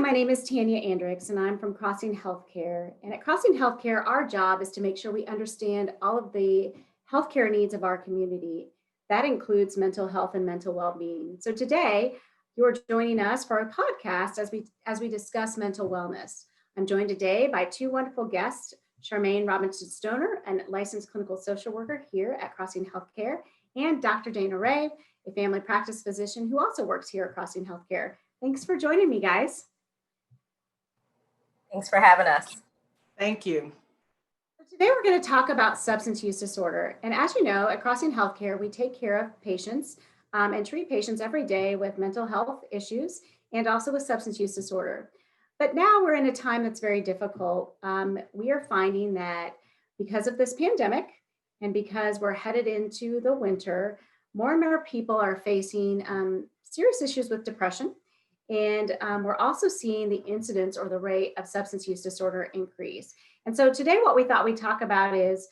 my name is Tanya Andricks, and I'm from Crossing Healthcare. And at Crossing Healthcare, our job is to make sure we understand all of the healthcare needs of our community. That includes mental health and mental well-being. So today, you're joining us for a podcast as we discuss mental wellness. I'm joined today by two wonderful guests, Charmaine Robertson, a licensed clinical social worker here at Crossing Healthcare, and Dr. Dana Ray, a family practice physician who also works here at Crossing Healthcare. Thanks for joining me, guys. Thanks for having us. Thank you. Today we're going to talk about substance use disorder. And as you know, at Crossing Healthcare, we take care of patients and treat patients every day with mental health issues and also with substance use disorder. But now we're in a time that's very difficult. We are finding that because of this pandemic and because we're headed into the winter, more and more people are facing serious issues with depression. And we're also seeing the incidence or the rate of substance use disorder increase. And so today what we thought we'd talk about is,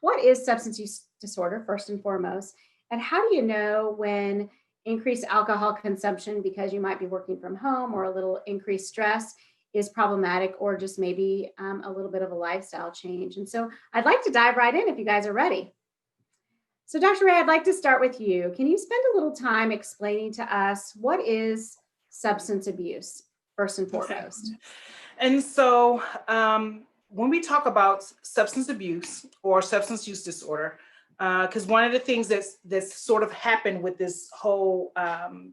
what is substance use disorder first and foremost? And how do you know when increased alcohol consumption, because you might be working from home, or a little increased stress is problematic, or just maybe a little bit of a lifestyle change? And so I'd like to dive right in if you guys are ready. So Dr. Ray, I'd like to start with you. Can you spend a little time explaining to us what is substance abuse, first and foremost? And so when we talk about substance abuse or substance use disorder, because one of the things that's sort of happened with this whole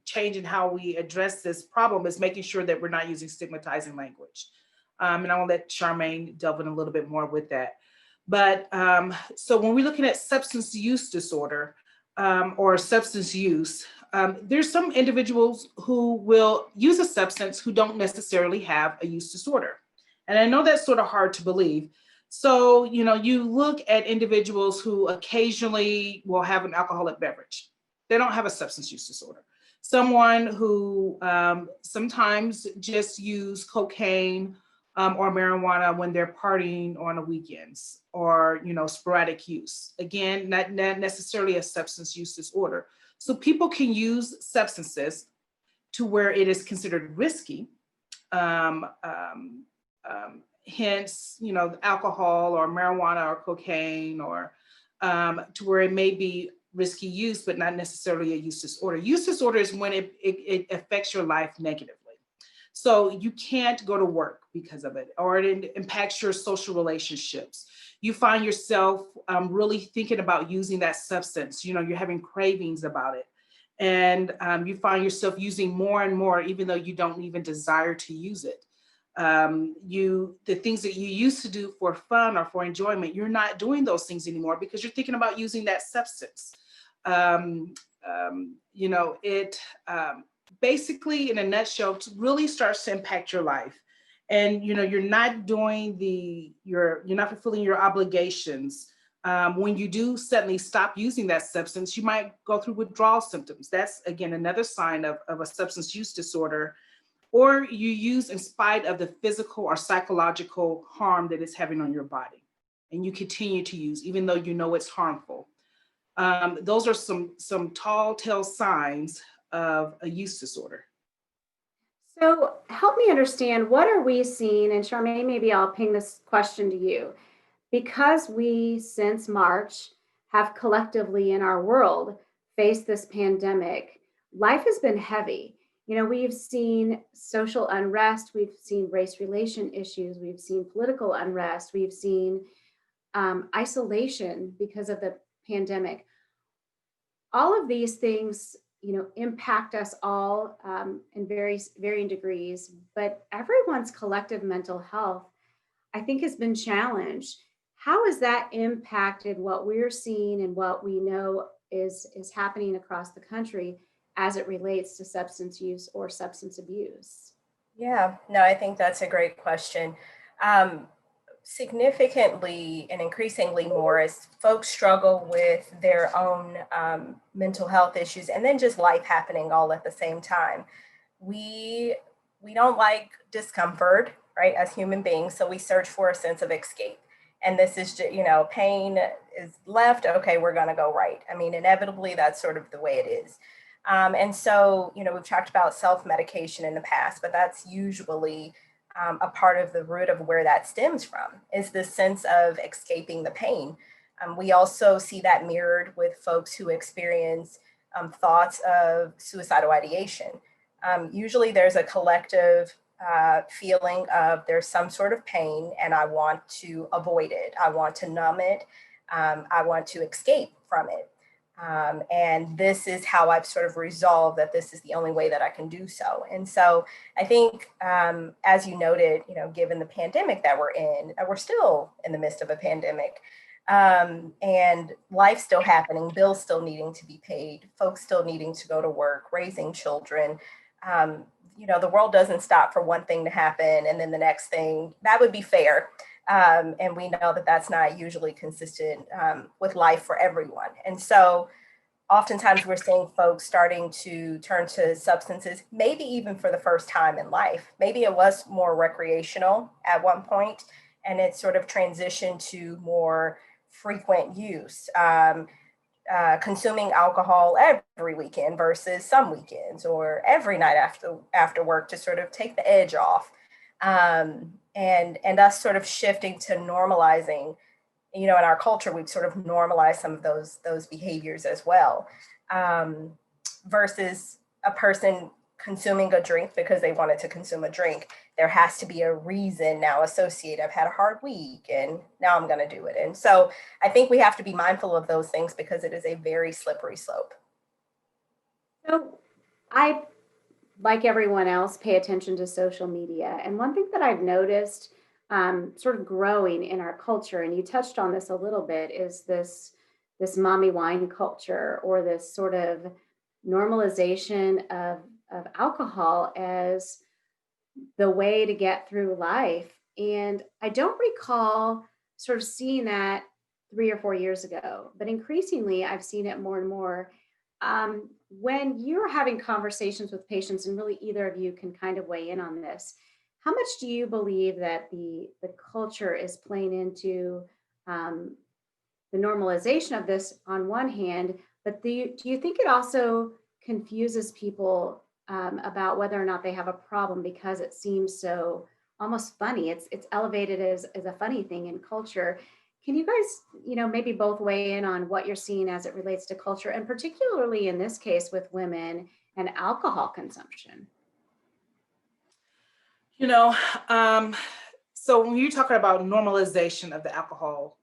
change in how we address this problem is making sure that we're not using stigmatizing language. And I will let Charmaine delve in a little bit more with that. But so when we're looking at substance use disorder or substance use, there's some individuals who will use a substance who don't necessarily have a use disorder. And I know that's sort of hard to believe. So, you look at individuals who occasionally will have an alcoholic beverage. They don't have a substance use disorder. Someone who sometimes just use cocaine or marijuana when they're partying on the weekends, or, sporadic use. Again, not necessarily a substance use disorder. So people can use substances to where it is considered risky, hence, alcohol or marijuana or cocaine, or to where it may be risky use, but not necessarily a use disorder. Use disorder is when it affects your life negatively. So you can't go to work because of it, or it impacts your social relationships. You find yourself really thinking about using that substance. You're having cravings about it. And you find yourself using more and more, even though you don't even desire to use it. The things that you used to do for fun or for enjoyment, you're not doing those things anymore because you're thinking about using that substance. Basically, in a nutshell, it really starts to impact your life. And you're not you're not fulfilling your obligations. When you do suddenly stop using that substance, you might go through withdrawal symptoms. That's, again, another sign of a substance use disorder. Or you use in spite of the physical or psychological harm that it's having on your body, and you continue to use even though you know it's harmful. Those are some tall tale signs of a use disorder. So help me understand, what are we seeing? And Charmaine, maybe I'll ping this question to you. Because we, since March, have collectively in our world faced this pandemic, life has been heavy. We've seen social unrest, we've seen race relation issues, we've seen political unrest, we've seen isolation because of the pandemic. All of these things, impact us all in varying degrees, but everyone's collective mental health, I think, has been challenged. How has that impacted what we're seeing and what we know is happening across the country as it relates to substance use or substance abuse? Yeah, no, I think that's a great question. Significantly and increasingly more as folks struggle with their own mental health issues and then just life happening all at the same time. We don't like discomfort, right, as human beings, so we search for a sense of escape. And this is just, pain is left, okay, we're gonna go right. I mean, inevitably, that's sort of the way it is. And so, you know, we've talked about self-medication in the past, but that's usually a part of the root of where that stems from, is this sense of escaping the pain. We also see that mirrored with folks who experience thoughts of suicidal ideation. Usually there's a collective feeling of there's some sort of pain and I want to avoid it. I want to numb it. I want to escape from it. And this is how I've sort of resolved that this is the only way that I can do so. And so I think, as you noted, you know, given the pandemic that we're still in the midst of a pandemic, and life still happening, bills still needing to be paid, folks still needing to go to work, raising children. You know, the world doesn't stop for one thing to happen and then the next thing. That would be fair. And we know that that's not usually consistent with life for everyone. And so oftentimes we're seeing folks starting to turn to substances, maybe even for the first time in life. Maybe it was more recreational at one point, and it sort of transitioned to more frequent use. Consuming alcohol every weekend versus some weekends, or every night after work, to sort of take the edge off. And us sort of shifting to normalizing, you know, in our culture, we've sort of normalized some of those behaviors as well, versus a person consuming a drink because they wanted to consume a drink. There has to be a reason now associated. I've had a hard week and now I'm going to do it. And so I think we have to be mindful of those things because it is a very slippery slope. So I, like everyone else, pay attention to social media. And one thing that I've noticed sort of growing in our culture, and you touched on this a little bit, is this mommy wine culture, or this sort of normalization of alcohol as the way to get through life. And I don't recall sort of seeing that 3 or 4 years ago, but increasingly I've seen it more and more. When you're having conversations with patients, and really either of you can kind of weigh in on this, how much do you believe that the culture is playing into the normalization of this on one hand, but do you think it also confuses people about whether or not they have a problem because it seems so almost funny? It's elevated as a funny thing in culture. Can you guys, you know, maybe both weigh in on what you're seeing as it relates to culture, and particularly in this case with women and alcohol consumption? You know, so when you're talking about normalization of the alcohol,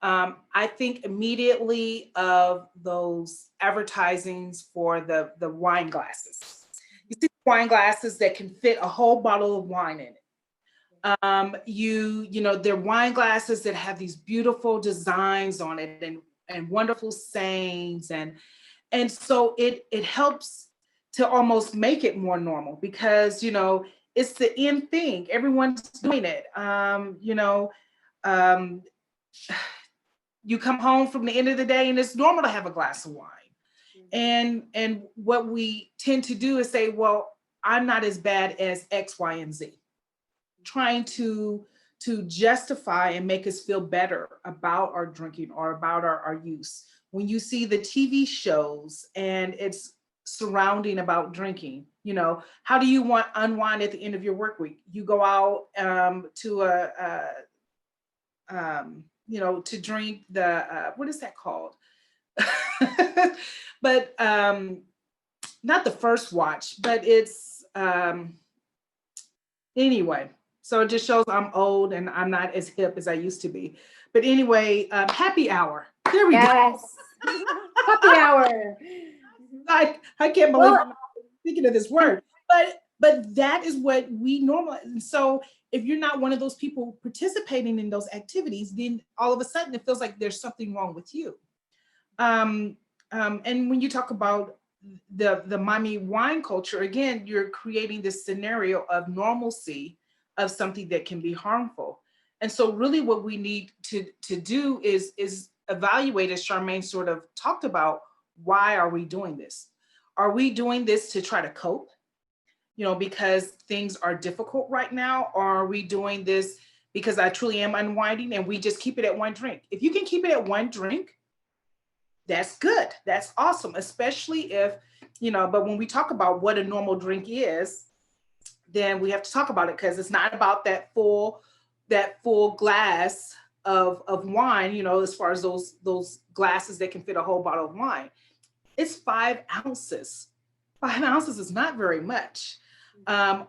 I think immediately of those advertisings for the wine glasses. You see wine glasses that can fit a whole bottle of wine in it. You know, they're wine glasses that have these beautiful designs on it and wonderful sayings, and so it helps to almost make it more normal because, you know, it's the in thing. Everyone's doing it. You know, you come home from the end of the day and it's normal to have a glass of wine. And what we tend to do is say, well, I'm not as bad as X, Y, and Z. Trying to justify and make us feel better about our drinking or about our use. When you see the TV shows and it's surrounding about drinking, you know, how do you unwind at the end of your work week? You go out to you know, to drink the what is that called? But not the first watch, but it's anyway. So it just shows I'm old and I'm not as hip as I used to be. But anyway, happy hour. There we go. Yes. Happy hour. I can't believe I'm thinking of this word. But that is what we normalize. And so if you're not one of those people participating in those activities, then all of a sudden it feels like there's something wrong with you. And when you talk about the mommy wine culture, again, you're creating this scenario of normalcy of something that can be harmful. And so really what we need to do is evaluate, as Charmaine sort of talked about, why are we doing this? Are we doing this to try to cope? You know, because things are difficult right now? Or are we doing this because I truly am unwinding and we just keep it at one drink? If you can keep it at one drink, that's good. That's awesome, especially if, but when we talk about what a normal drink is, then we have to talk about it, because it's not about that full glass of wine, as far as those glasses that can fit a whole bottle of wine. It's 5 ounces. 5 ounces is not very much.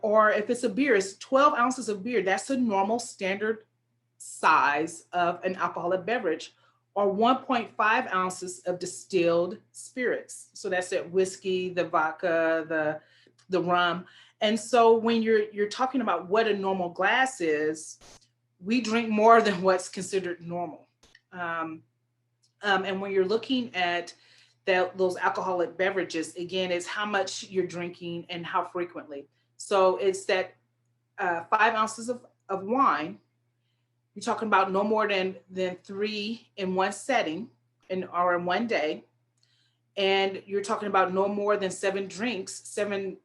Or if it's a beer, it's 12 ounces of beer. That's a normal standard size of an alcoholic beverage, or 1.5 ounces of distilled spirits. So that's it, whiskey, the vodka, the rum. And so when you're talking about what a normal glass is, we drink more than what's considered normal. And when you're looking at those alcoholic beverages, again, it's how much you're drinking and how frequently. So it's that 5 ounces of wine. You're talking about no more than 3 in one setting or in one day. And you're talking about no more than 7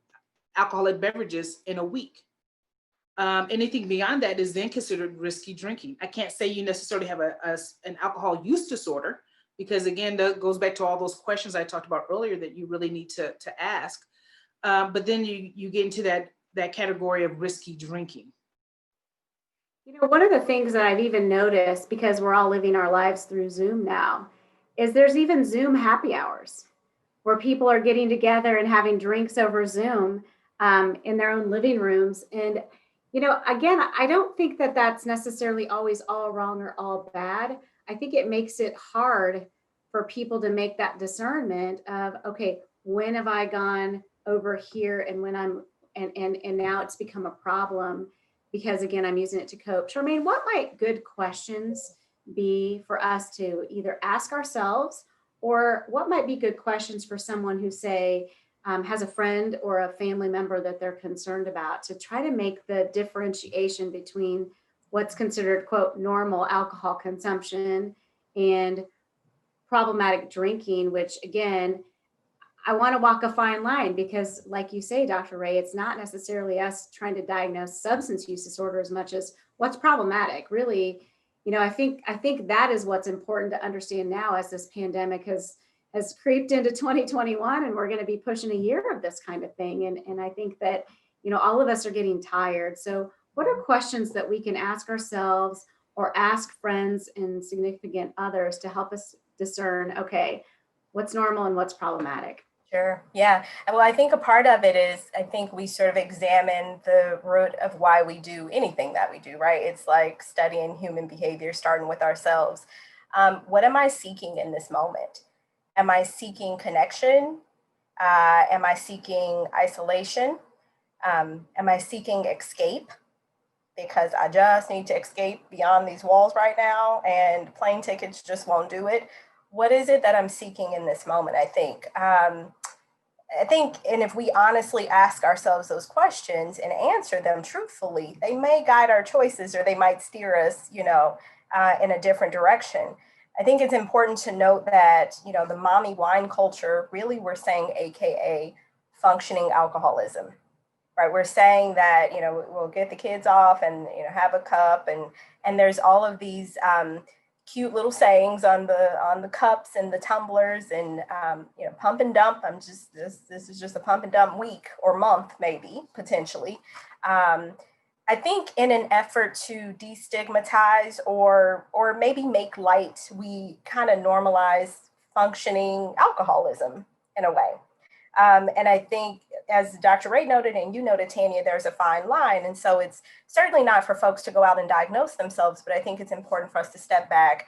alcoholic beverages in a week. Anything beyond that is then considered risky drinking. I can't say you necessarily have an alcohol use disorder, because again, that goes back to all those questions I talked about earlier that you really need to ask. But then you get into that category of risky drinking. One of the things that I've even noticed, because we're all living our lives through Zoom now, is there's even Zoom happy hours where people are getting together and having drinks over Zoom in their own living rooms. And, again, I don't think that that's necessarily always all wrong or all bad. I think it makes it hard for people to make that discernment of, okay, when have I gone over here, and when and now it's become a problem because, again, I'm using it to cope. Charmaine, what might good questions be for us to either ask ourselves, or what might be good questions for someone who, say, has a friend or a family member that they're concerned about, to try to make the differentiation between what's considered, quote, normal alcohol consumption and problematic drinking, which, again, I want to walk a fine line, because like you say, Dr. Ray, it's not necessarily us trying to diagnose substance use disorder as much as what's problematic. Really, I think that is what's important to understand now, as this pandemic has creeped into 2021, and we're going to be pushing a year of this kind of thing. And I think that, all of us are getting tired. So what are questions that we can ask ourselves or ask friends and significant others to help us discern, okay, what's normal and what's problematic? Sure. Yeah. Well, I think a part of it is, I think we sort of examine the root of why we do anything that we do, right? It's like studying human behavior, starting with ourselves. What am I seeking in this moment? Am I seeking connection? Am I seeking isolation? Am I seeking escape? Because I just need to escape beyond these walls right now, and plane tickets just won't do it. What is it that I'm seeking in this moment? I think, and if we honestly ask ourselves those questions and answer them truthfully, they may guide our choices, or they might steer us, in a different direction. I think it's important to note that, the mommy wine culture, really, we're saying AKA functioning alcoholism, right? We're saying that, we'll get the kids off and, have a cup, and there's all of these cute little sayings on the cups and the tumblers, and pump and dump. This is just a pump and dump week or month, maybe potentially. I think in an effort to destigmatize or maybe make light, we kind of normalize functioning alcoholism in a way. And I think, as Dr. Ray noted, and you noted, Tanya, there's a fine line. And so it's certainly not for folks to go out and diagnose themselves, but I think it's important for us to step back,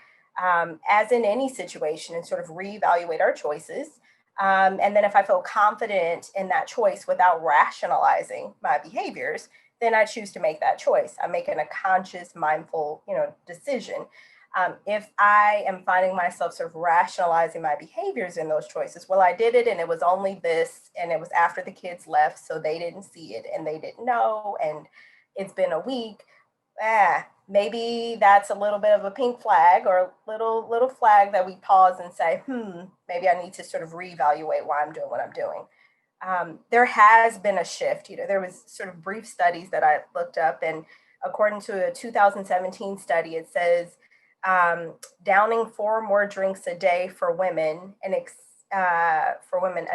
as in any situation, and sort of reevaluate our choices. And then if I feel confident in that choice without rationalizing my behaviors, then I choose to make that choice. I'm making a conscious, mindful, decision. If I am finding myself sort of rationalizing my behaviors in those choices, well, I did it and it was only this, and it was after the kids left, so they didn't see it and they didn't know, and it's been a week. Maybe that's a little bit of a pink flag, or a little flag that we pause and say, maybe I need to sort of reevaluate why I'm doing what I'm doing. There has been a shift. There was sort of brief studies that I looked up, and according to a 2017 study, it says downing 4 more drinks a day for women a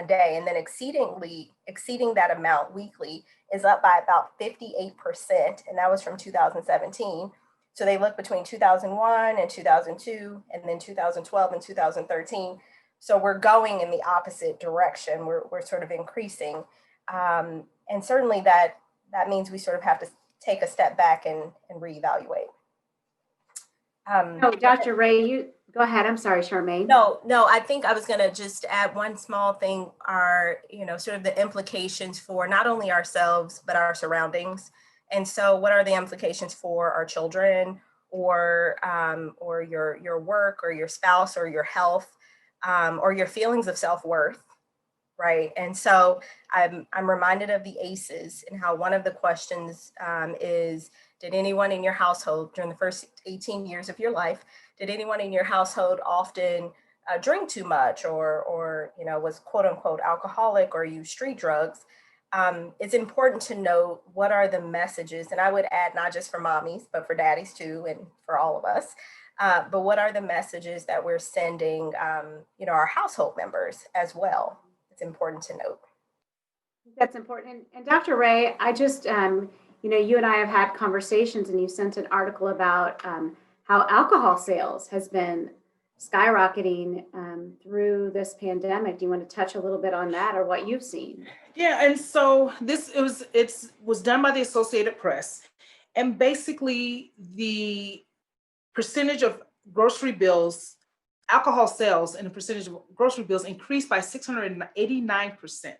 day, and then exceeding that amount weekly is up by about 58%, and that was from 2017. So they looked between 2001 and 2002, and then 2012 and 2013. So we're going in the opposite direction. We're sort of increasing, and certainly that means we sort of have to take a step back and reevaluate. No, Dr. Ray, you go ahead. I'm sorry, Charmaine. No, I think I was going to just add one small thing, are, sort of the implications for not only ourselves, but our surroundings. And so what are the implications for our children, or your work, or your spouse, or your health, or your feelings of self-worth, right? And so I'm reminded of the ACEs, and how one of the questions is, did anyone in your household during the first 18 years of your life, did anyone in your household often drink too much, or was quote unquote alcoholic, or use street drugs? It's important to know what are the messages, and I would add not just for mommies, but for daddies too, and for all of us. But what are the messages that we're sending, our household members as well? It's important to note. That's important. And Dr. Ray, I just, you and I have had conversations, and you sent an article about how alcohol sales has been skyrocketing through this pandemic. Do you want to touch a little bit on that, or what you've seen? Yeah, and so it was done by the Associated Press, and basically the percentage of grocery bills, alcohol sales, and the percentage of grocery bills increased by 689%.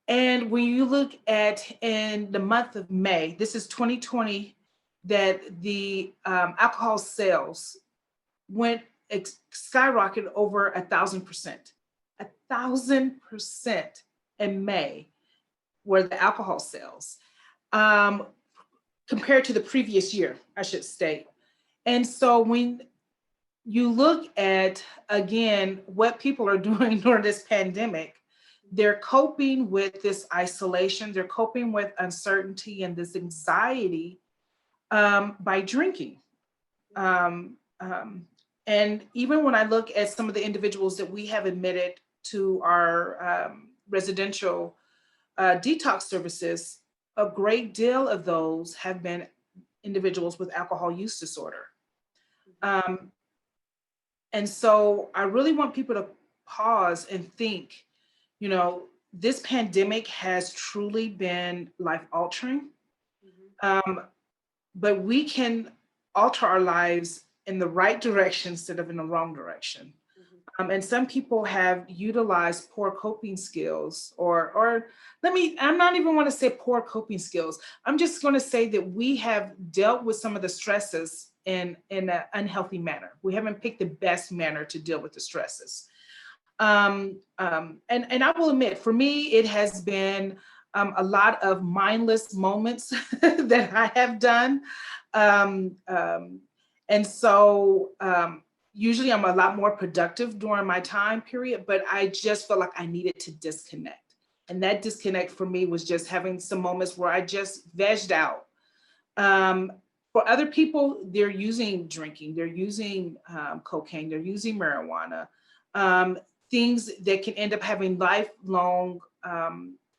And when you look at in the month of May, this is 2020, that the alcohol sales went skyrocketed over 1,000%. 1,000% in May were the alcohol sales, compared to the previous year, I should state. And so when you look at, again, what people are doing during this pandemic, they're coping with this isolation, they're coping with uncertainty and this anxiety by drinking. And even when I look at some of the individuals that we have admitted to our residential detox services, a great deal of those have been individuals with alcohol use disorder. And so I really want people to pause and think, this pandemic has truly been life altering, but we can alter our lives in the right direction instead of in the wrong direction. And some people have utilized poor coping skills, or I'm not even want to say poor coping skills. I'm just going to say that we have dealt with some of the stresses in an unhealthy manner. We haven't picked the best manner to deal with the stresses. And I will admit, for me, it has been a lot of mindless moments that I have done. And so usually I'm a lot more productive during my time period, but I just felt like I needed to disconnect. And that disconnect for me was just having some moments where I just vegged out. For other people, they're using drinking, they're using cocaine, they're using marijuana, things that can end up having lifelong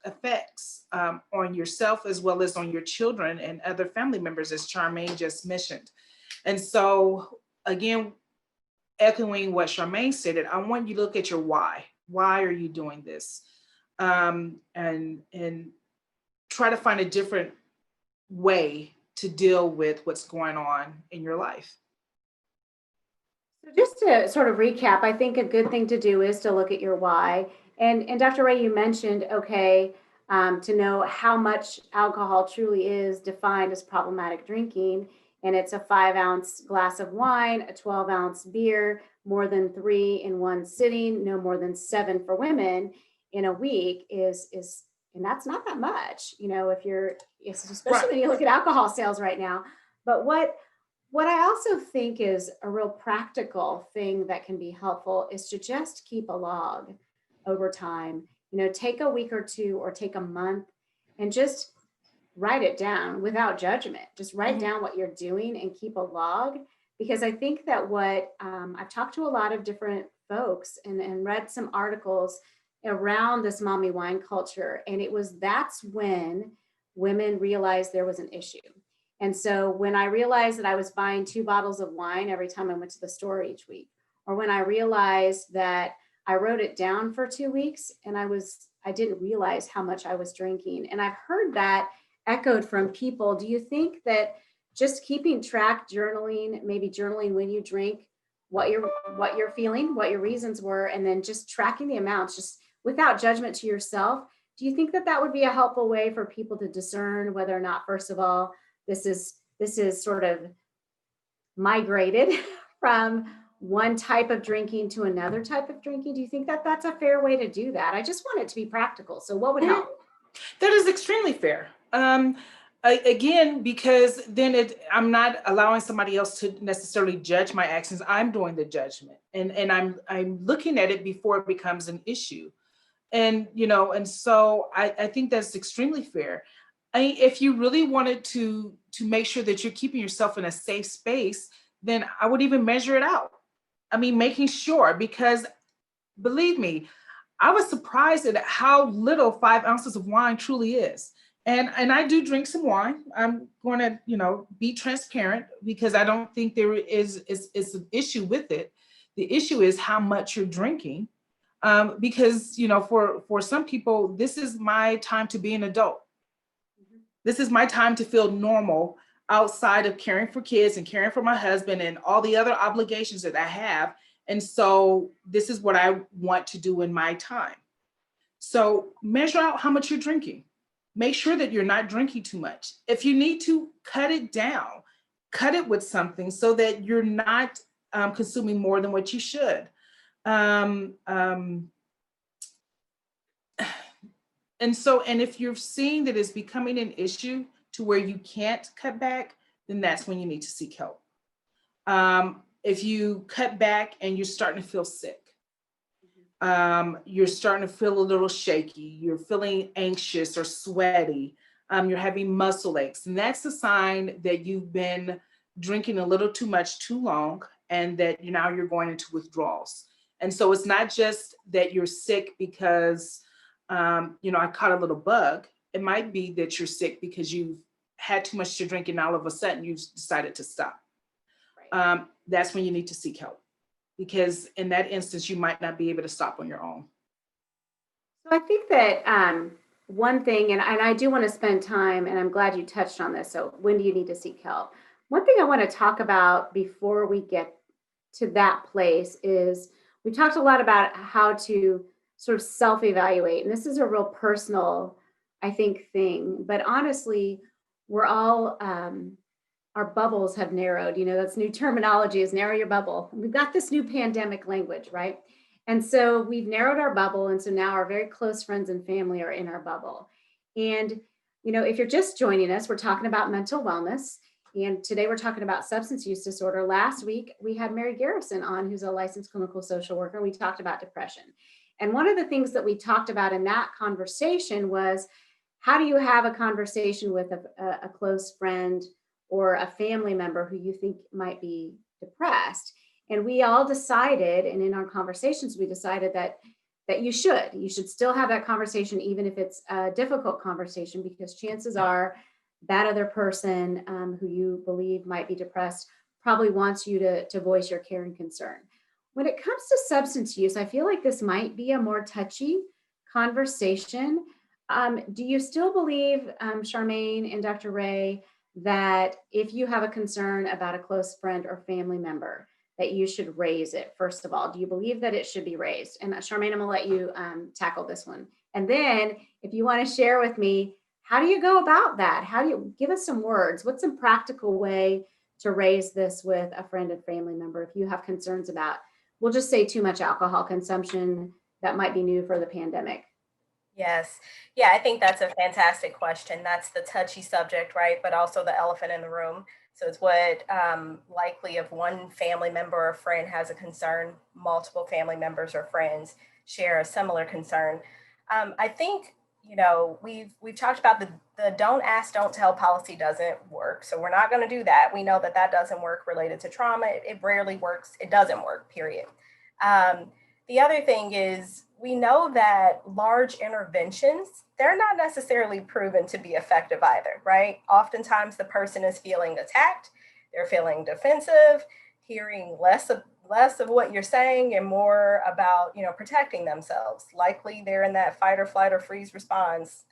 effects on yourself as well as on your children and other family members, as Charmaine just mentioned. And so, again, echoing what Charmaine stated, I want you to look at your why. Why are you doing this? And try to find a different way to deal with what's going on in your life. So just to sort of recap, I think a good thing to do is to look at your why. And Dr. Ray, you mentioned, to know how much alcohol truly is defined as problematic drinking. And it's a 5-ounce glass of wine, a 12-ounce beer, more than 3 in one sitting, no more than 7 for women in a week is, and that's not that much, especially Right. when you look at alcohol sales right now. But what I also think is a real practical thing that can be helpful is to just keep a log over time. Take a week or 2 or take a month and just write it down without judgment. Just write down what you're doing and keep a log, because I think that what I've talked to a lot of different folks and read some articles around this mommy wine culture. And that's when women realized there was an issue. And so when I realized that I was buying 2 bottles of wine every time I went to the store each week, or when I realized that I wrote it down for 2 weeks and I didn't realize how much I was drinking. And I've heard that echoed from people. Do you think that just keeping track, journaling, maybe journaling when you drink, what you're feeling, what your reasons were, and then just tracking the amounts, just without judgment to yourself, do you think that that would be a helpful way for people to discern whether or not, first of all, this is sort of migrated from one type of drinking to another type of drinking? Do you think that that's a fair way to do that? I just want it to be practical. So what would help? That is extremely fair. Again, because then I'm not allowing somebody else to necessarily judge my actions. I'm doing the judgment, and I'm looking at it before it becomes an issue. And and so I think that's extremely fair. If you really wanted to make sure that you're keeping yourself in a safe space, then I would even measure it out. I mean, making sure, because believe me, I was surprised at how little 5 ounces of wine truly is. And I do drink some wine. I'm going to, be transparent, because I don't think there is an issue with it. The issue is how much you're drinking. Because, for some people, this is my time to be an adult. This is my time to feel normal outside of caring for kids and caring for my husband and all the other obligations that I have. And so this is what I want to do in my time. So measure out how much you're drinking. Make sure that you're not drinking too much. If you need to cut it down, cut it with something so that you're not consuming more than what you should. And if you're seeing that it's becoming an issue to where you can't cut back, then that's when you need to seek help. If you cut back and you're starting to feel sick, you're starting to feel a little shaky, you're feeling anxious or sweaty, you're having muscle aches, and that's a sign that you've been drinking a little too much too long, and that now you're going into withdrawals. And so it's not just that you're sick because I caught a little bug. It might be that you're sick because you've had too much to drink and all of a sudden you've decided to stop. Right. That's when you need to seek help, because in that instance, you might not be able to stop on your own. So I think that one thing, and I do want to spend time, and I'm glad you touched on this. So when do you need to seek help? One thing I want to talk about before we get to that place is we talked a lot about how to sort of self-evaluate. And this is a real personal, I think, thing. But honestly, we're all, our bubbles have narrowed. That's new terminology, is narrow your bubble. We've got this new pandemic language, right? And so we've narrowed our bubble. And so now our very close friends and family are in our bubble. And, if you're just joining us, we're talking about mental wellness. And today we're talking about substance use disorder. Last week, we had Mary Garrison on, who's a licensed clinical social worker. We talked about depression. And one of the things that we talked about in that conversation was, how do you have a conversation with a close friend or a family member who you think might be depressed? And we all decided, and in our conversations, we decided that you should still have that conversation, even if it's a difficult conversation, because chances are that other person who you believe might be depressed probably wants you to voice your care and concern. When it comes to substance use, I feel like this might be a more touchy conversation. Do you still believe, Charmaine and Dr. Ray, that if you have a concern about a close friend or family member, that you should raise it? First of all, do you believe that it should be raised? And Charmaine, I'm gonna let you tackle this one. And then if you wanna share with me, how do you go about that? How do you give us some words? What's some practical way to raise this with a friend and family member if you have concerns about, we'll just say, too much alcohol consumption that might be new for the pandemic? Yes. Yeah, I think that's a fantastic question. That's the touchy subject, right? But also the elephant in the room. So it's what likely if one family member or friend has a concern, multiple family members or friends share a similar concern. I think we've talked about the don't ask, don't tell policy doesn't work. So we're not going to do that. We know that doesn't work related to trauma. It rarely works. It doesn't work, period. The other thing is we know that large interventions, they're not necessarily proven to be effective either, right? Oftentimes the person is feeling attacked, they're feeling defensive, hearing less of what you're saying and more about protecting themselves. Likely they're in that fight or flight or freeze response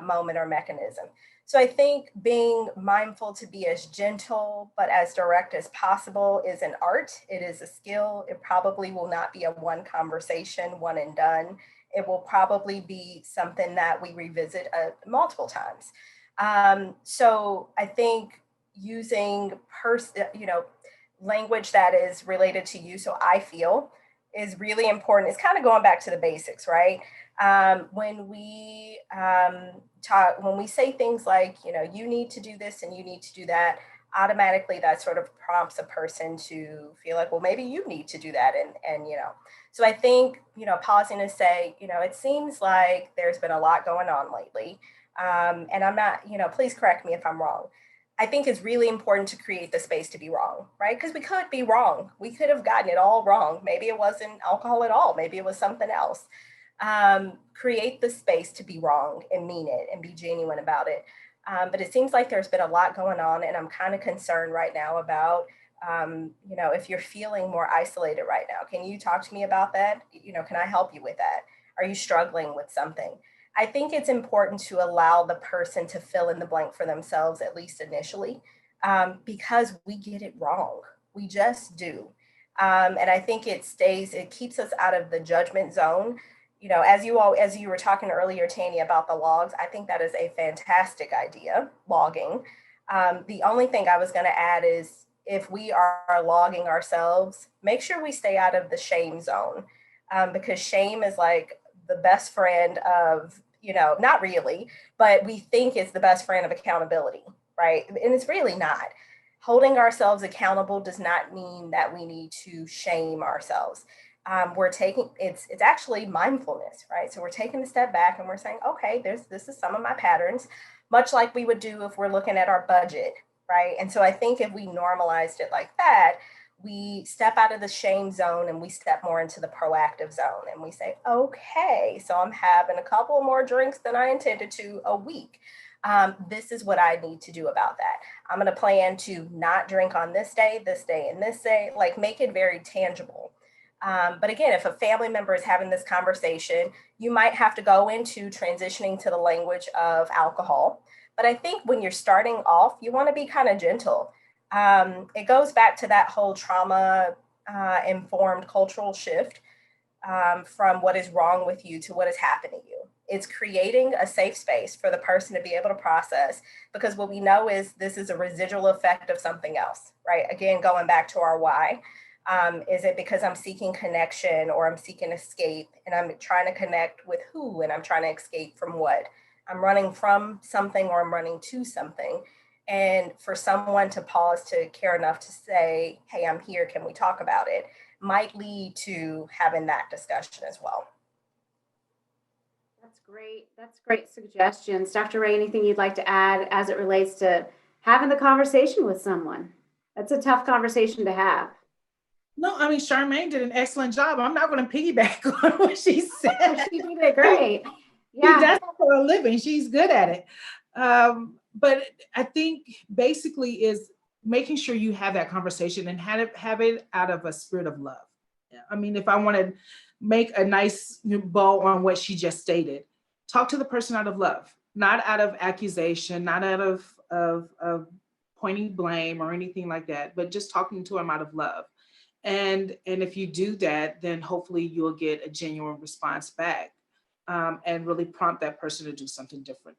moment or mechanism. So I think being mindful to be as gentle but as direct as possible is an art. It is a skill. It probably will not be a one conversation, one and done. It will probably be something that we revisit multiple times. So I think using language that is related to you, so I feel, is really important. It's kind of going back to the basics, right? When we say things like, you need to do this and you need to do that, automatically that sort of prompts a person to feel like, well, maybe you need to do that. And so I think, pausing to say, it seems like there's been a lot going on lately. And I'm not, please correct me if I'm wrong. I think it's really important to create the space to be wrong, right? Because we could be wrong. We could have gotten it all wrong. Maybe it wasn't alcohol at all. Maybe it was something else. Create the space to be wrong and mean it and be genuine about it. But it seems like there's been a lot going on, and I'm kind of concerned right now about, if you're feeling more isolated right now. Can you talk to me about that? Can I help you with that? Are you struggling with something? I think it's important to allow the person to fill in the blank for themselves, at least initially, because we get it wrong. We just do. And I think it keeps us out of the judgment zone. As you were talking earlier, Tanya, about the logs, I think that is a fantastic idea, logging. The only thing I was going to add is if we are logging ourselves, make sure we stay out of the shame zone, because shame is like the best friend of, not really, but we think it's the best friend of accountability, right? And it's really not. Holding ourselves accountable does not mean that we need to shame ourselves. It's actually mindfulness, right? So we're taking a step back and we're saying, okay, this is some of my patterns, much like we would do if we're looking at our budget, right? And so I think if we normalized it like that, we step out of the shame zone and we step more into the proactive zone, and we say, okay, so I'm having a couple more drinks than I intended to a week. This is what I need to do about that. I'm going to plan to not drink on this day, and this day, like make it very tangible. But again, if a family member is having this conversation, you might have to go into transitioning to the language of alcohol. But I think when you're starting off, you want to be kind of gentle. It goes back to that whole trauma informed cultural shift, from what is wrong with you to what is happening to you. It's creating a safe space for the person to be able to process, because what we know is this is a residual effect of something else, right? Again, going back to our why. Is it because I'm seeking connection, or I'm seeking escape, and I'm trying to connect with who, and I'm trying to escape from what? I'm running from something, or I'm running to something. And for someone to pause to care enough to say, hey, I'm here, can we talk about it, might lead to having that discussion as well. That's great. That's great suggestions. Dr. Ray, anything you'd like to add as it relates to having the conversation with someone? That's a tough conversation to have. No, I mean, Charmaine did an excellent job. I'm not going to piggyback on what she said. She did it great. Yeah. She does it for a living. She's good at it. But I think basically is making sure you have that conversation and have it out of a spirit of love. I mean, if I want to make a nice bow on what she just stated, talk to the person out of love, not out of accusation, not out of pointing blame or anything like that, but just talking to them out of love. And if you do that, then hopefully you'll get a genuine response back, and really prompt that person to do something different.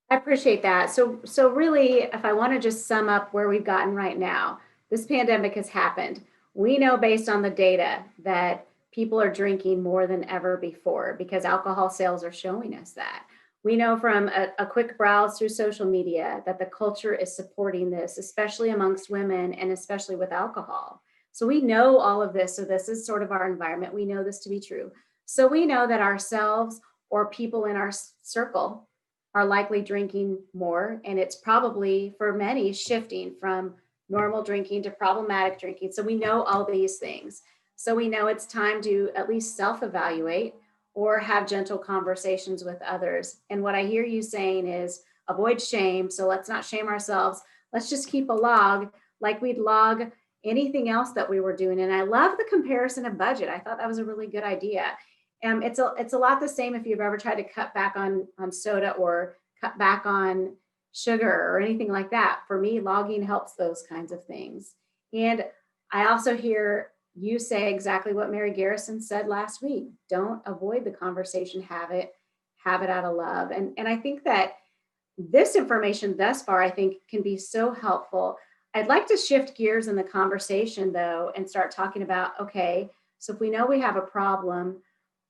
I appreciate that. So really, if I want to just sum up where we've gotten right now, this pandemic has happened. We know based on the data that people are drinking more than ever before because alcohol sales are showing us that. We know from a quick browse through social media that the culture is supporting this, especially amongst women and especially with alcohol. So we know all of this. So this is sort of our environment. We know this to be true. So we know that ourselves or people in our circle are likely drinking more. And it's probably for many shifting from normal drinking to problematic drinking. So we know all these things. So we know it's time to at least self-evaluate or have gentle conversations with others. And what I hear you saying is avoid shame. So let's not shame ourselves. Let's just keep a log like we'd log anything else that we were doing. And I love the comparison of budget. I thought that was a really good idea. It's a lot the same if you've ever tried to cut back on soda or cut back on sugar or anything like that. For me, logging helps those kinds of things. And I also hear you say exactly what Mary Garrison said last week. Don't avoid the conversation, have it out of love. And I think that this information thus far, I think, can be so helpful. I'd like to shift gears in the conversation though, and start talking about, okay, so if we know we have a problem,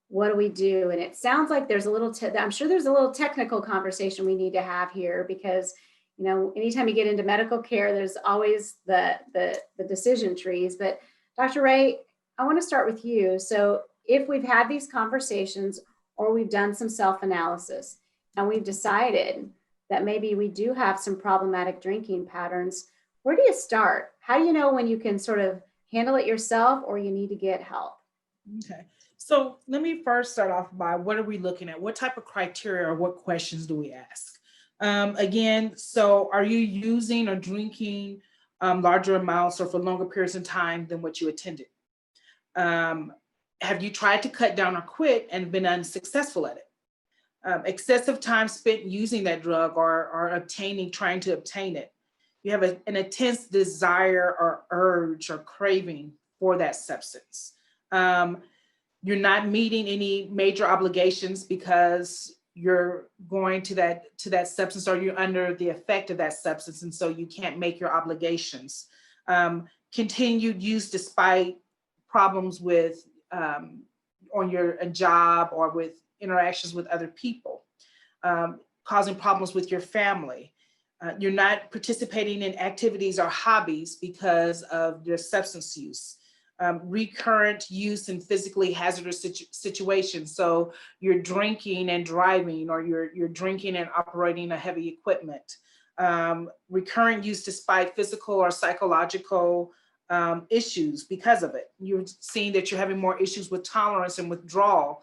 what do we do? And it sounds like there's a little, I'm sure there's a little technical conversation we need to have here because, you know, anytime you get into medical care, there's always the decision trees. But Dr. Ray, I want to start with you. So if we've had these conversations or we've done some self-analysis and we've decided that maybe we do have some problematic drinking patterns, where do you start? How do you know when you can sort of handle it yourself or you need to get help? Okay. So let me first start off by what are we looking at? What type of criteria or what questions do we ask? Again, so are you using or drinking larger amounts or for longer periods of time than what you attended? Have you tried to cut down or quit and been unsuccessful at it? Excessive time spent using that drug or trying to obtain it. You have an intense desire or urge or craving for that substance. You're not meeting any major obligations because you're going to that substance or you're under the effect of that substance. And so you can't make your obligations. Continued use despite problems with on your job or with interactions with other people, causing problems with your family. You're not participating in activities or hobbies because of your substance use. Recurrent use in physically hazardous situations. So you're drinking and driving, or you're drinking and operating a heavy equipment. Recurrent use despite physical or psychological issues because of it. You're seeing that you're having more issues with tolerance and withdrawal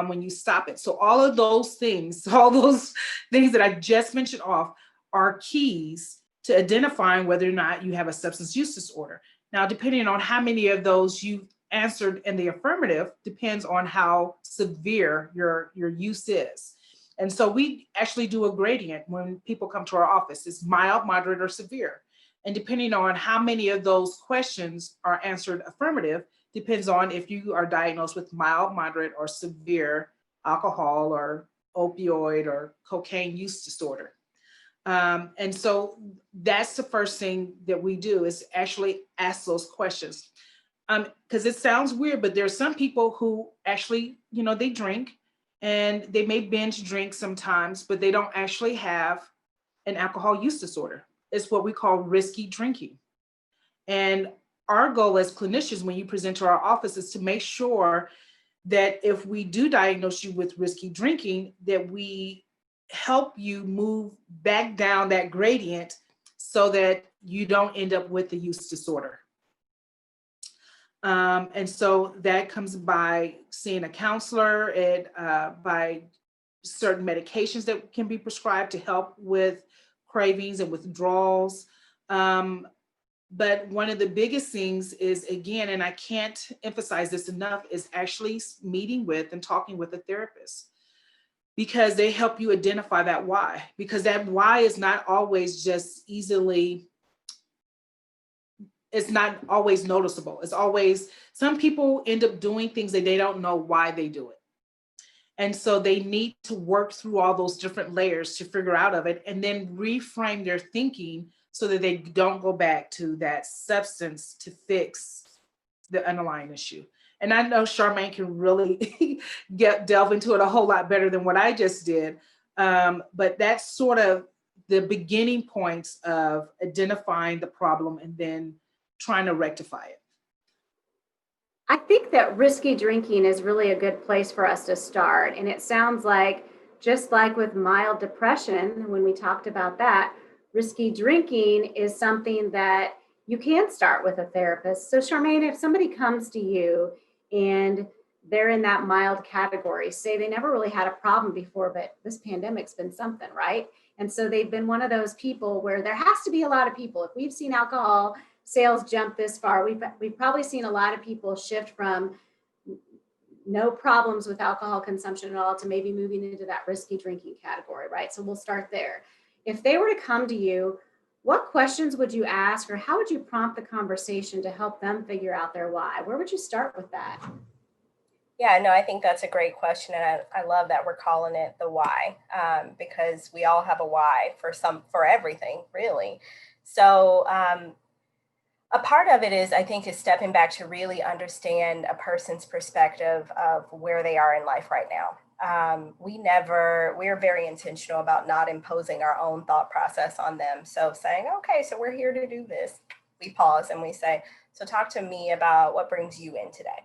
when you stop it. So all those things that I just mentioned off are keys to identifying whether or not you have a substance use disorder. Now, depending on how many of those you've answered in the affirmative depends on how severe your use is. And so we actually do a gradient when people come to our office. It's mild, moderate, or severe. And depending on how many of those questions are answered affirmative depends on if you are diagnosed with mild, moderate, or severe alcohol or opioid or cocaine use disorder. And so that's the first thing that we do is actually ask those questions. Because it sounds weird, but there's some people who actually, they drink and they may binge drink sometimes, but they don't actually have an alcohol use disorder. It's what we call risky drinking. And our goal as clinicians, when you present to our office, is to make sure that if we do diagnose you with risky drinking, that we help you move back down that gradient so that you don't end up with the use disorder. And so that comes by seeing a counselor and by certain medications that can be prescribed to help with cravings and withdrawals. But one of the biggest things is, again, and I can't emphasize this enough, is actually meeting with and talking with a therapist, because they help you identify that why, because that why is not always just it's not always noticeable. It's always, some people end up doing things that they don't know why they do it. And so they need to work through all those different layers to figure out of it and then reframe their thinking so that they don't go back to that substance to fix the underlying issue. And I know Charmaine can really delve into it a whole lot better than what I just did. But that's sort of the beginning points of identifying the problem and then trying to rectify it. I think that risky drinking is really a good place for us to start. And it sounds like, just like with mild depression, when we talked about that, risky drinking is something that you can start with a therapist. So, Charmaine, if somebody comes to you and they're in that mild category, say they never really had a problem before, but this pandemic's been something, right? And so they've been one of those people where there has to be a lot of people. If we've seen alcohol sales jump this far, we've probably seen a lot of people shift from no problems with alcohol consumption at all to maybe moving into that risky drinking category, right? So we'll start there. If they were to come to you, what questions would you ask, or how would you prompt the conversation to help them figure out their why? Where would you start with that? Yeah, no, I think that's a great question. And I love that we're calling it the why, because we all have a why for everything, really. So a part of it is, I think, is stepping back to really understand a person's perspective of where they are in life right now. We're very intentional about not imposing our own thought process on them. So saying, okay, so we're here to do this. We pause and we say, so talk to me about what brings you in today.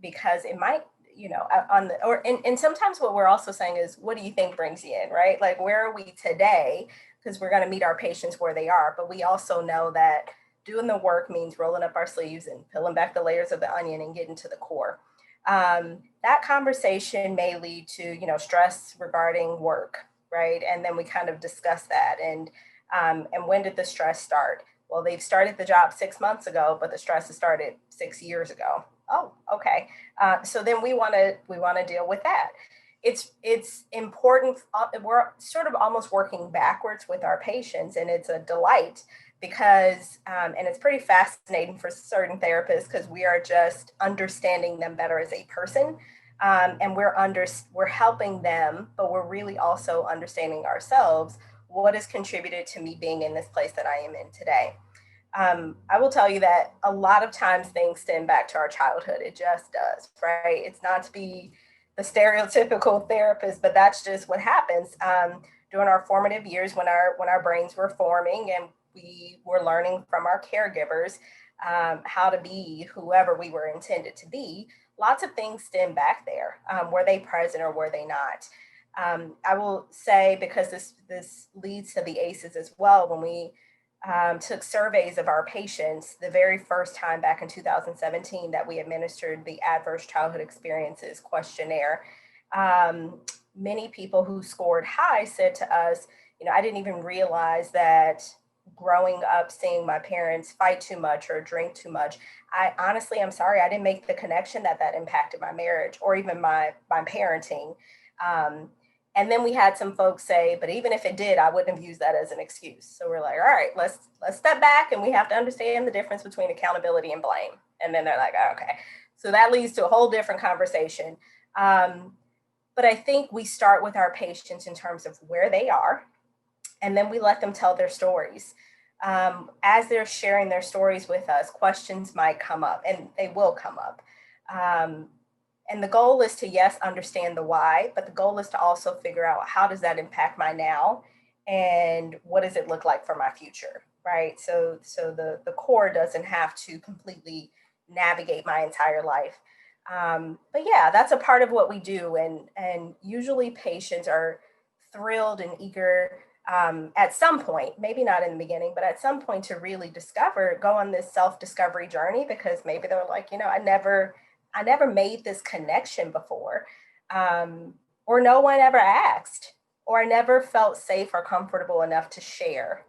Because it might, and sometimes what we're also saying is, what do you think brings you in, right? Like, where are we today? Because we're going to meet our patients where they are. But we also know that doing the work means rolling up our sleeves and peeling back the layers of the onion and getting to the core. That conversation may lead to, stress regarding work, right? And then we kind of discuss that. And when did the stress start? Well, they've started the job 6 months ago, but the stress has started 6 years ago. Oh, okay. So then we want to deal with that. It's important. We're sort of almost working backwards with our patients, and it's a delight because, and it's pretty fascinating for certain therapists because we are just understanding them better as a person, and we're helping them, but we're really also understanding ourselves. What has contributed to me being in this place that I am in today? I will tell you that a lot of times things stem back to our childhood. It just does, right? It's not to be the stereotypical therapist, but that's just what happens during our formative years when our brains were forming and we were learning from our caregivers how to be whoever we were intended to be. Lots of things stem back there. Were they present or were they not? I will say, because this leads to the ACEs as well, when we took surveys of our patients the very first time back in 2017 that we administered the Adverse Childhood Experiences questionnaire. Many people who scored high said to us, I didn't even realize that growing up seeing my parents fight too much or drink too much. I'm sorry, I didn't make the connection that impacted my marriage or even my parenting. And then we had some folks say, but even if it did, I wouldn't have used that as an excuse. So we're like, all right, let's step back, and we have to understand the difference between accountability and blame. And then they're like, oh, okay. So that leads to a whole different conversation. But I think we start with our patients in terms of where they are, and then we let them tell their stories. As they're sharing their stories with us, questions might come up, and they will come up. And the goal is to, yes, understand the why, but the goal is to also figure out, how does that impact my now, and what does it look like for my future, right? So the core doesn't have to completely navigate my entire life. But yeah, that's a part of what we do. And usually patients are thrilled and eager at some point, maybe not in the beginning, but at some point, to really go on this self-discovery journey, because maybe they're like, I never made this connection before, or no one ever asked, or I never felt safe or comfortable enough to share.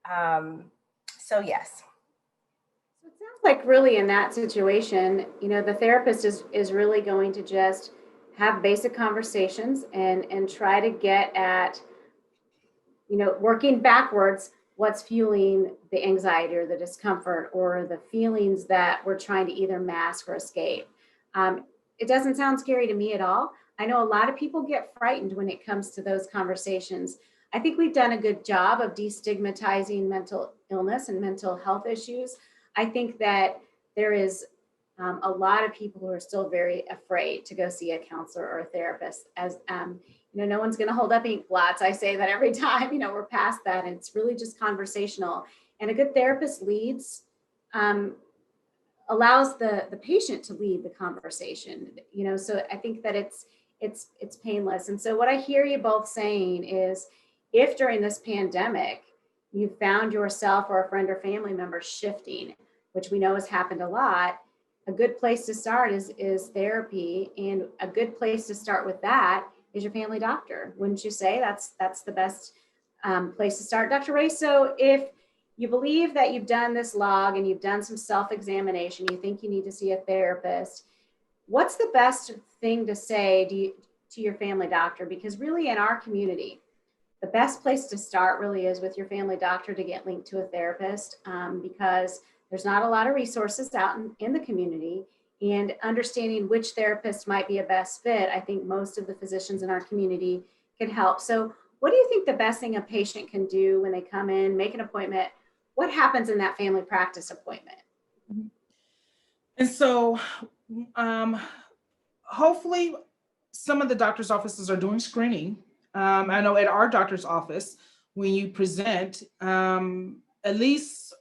So yes. So it sounds like, really, in that situation, the therapist is really going to just have basic conversations and try to get at, working backwards, what's fueling the anxiety or the discomfort or the feelings that we're trying to either mask or escape. It doesn't sound scary to me at all. I know a lot of people get frightened when it comes to those conversations. I think we've done a good job of destigmatizing mental illness and mental health issues. I think that there is a lot of people who are still very afraid to go see a counselor or a therapist. As no one's going to hold up ink blots. I say that every time. We're past that, and it's really just conversational. And a good therapist leads allows the patient to lead the conversation, so I think that it's painless. And so what I hear you both saying is, if during this pandemic you found yourself or a friend or family member shifting, which we know has happened a lot, a good place to start is therapy, and a good place to start with that is your family doctor. Wouldn't you say that's the best place to start, Dr. Ray? So if you believe that you've done this log and you've done some self-examination, you think you need to see a therapist, what's the best thing to say to your family doctor? Because really in our community, the best place to start really is with your family doctor to get linked to a therapist, because there's not a lot of resources out in the community, and understanding which therapist might be a best fit, I think most of the physicians in our community can help. So what do you think the best thing a patient can do when they come in, make an appointment? What happens in that family practice appointment? And so hopefully some of the doctor's offices are doing screening. I know at our doctor's office, when you present, at least,